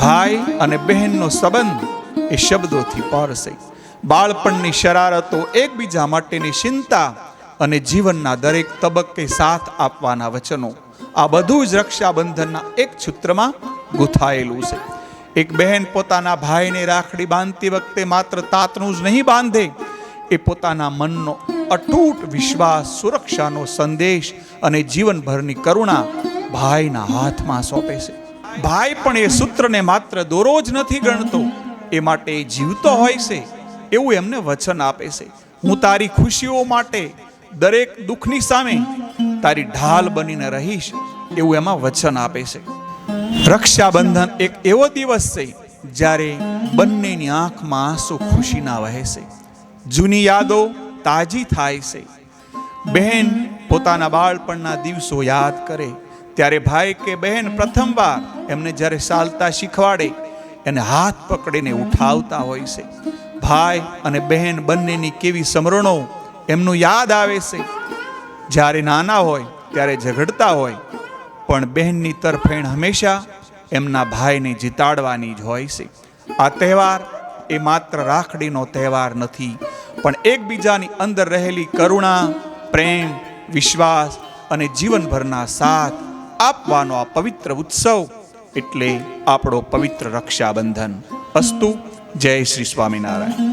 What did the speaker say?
ભાઈ અને બહેનનો સંબંધ એ શબ્દોથી પરસે. બાળપણની શરારતો, એકબીજા માટેની ચિંતા અને જીવનના દરેક તબક્કે સાથ આપવાના વચનો, આ બધું જ રક્ષાબંધનના એક સૂત્રમાં ગૂંથાયેલું છે. એક બહેન પોતાના ભાઈને રાખડી બાંધતી વખતે માત્ર તાતનું જ નહીં બાંધે, એ પોતાના મનનો અતૂટ વિશ્વાસ, સુરક્ષાનો સંદેશ અને જીવનભરની કરુણા ભાઈના હાથમાં સોંપે છે. ભાઈ પણ એ સૂત્રને માત્ર દોરો જ નથી ગણતો, એ માટે જીવતો હોય છે એવું એમને વચન આપે છે. હું તારી ખુશીઓ માટે દરેક દુઃખની સામે તારી ઢાલ બનીને રહીશ એવું એમાં વચન આપે છે. રક્ષાબંધન એક એવો દિવસ છે જ્યારે બંનેની આંખમાં આંસુ ખુશીના વહે છે, જૂની યાદો તાજી થાય છે. બહેન પોતાના બાળપણના દિવસો યાદ કરે ત્યારે ભાઈ કે બહેન પ્રથમવાર એમને જ્યારે ચાલતા શીખવાડે, એને હાથ પકડીને ઉઠાવતા હોય છે. ભાઈ અને બહેન બંનેની કેવી સમરણો એમનું યાદ આવે છે. જ્યારે નાના હોય ત્યારે ઝઘડતા હોય, પણ બહેનની તરફેણ હંમેશા એમના ભાઈને જીતાડવાની જ હોય છે. આ તહેવાર એ માત્ર રાખડીનો તહેવાર નથી, પણ એકબીજાની અંદર રહેલી કરુણા, પ્રેમ, વિશ્વાસ અને જીવનભરના સાથ આપવાનો આ પવિત્ર ઉત્સવ એટલે આપણો પવિત્ર રક્ષાબંધન. અસ્તુ. જય શ્રી સ્વામિનારાયણ.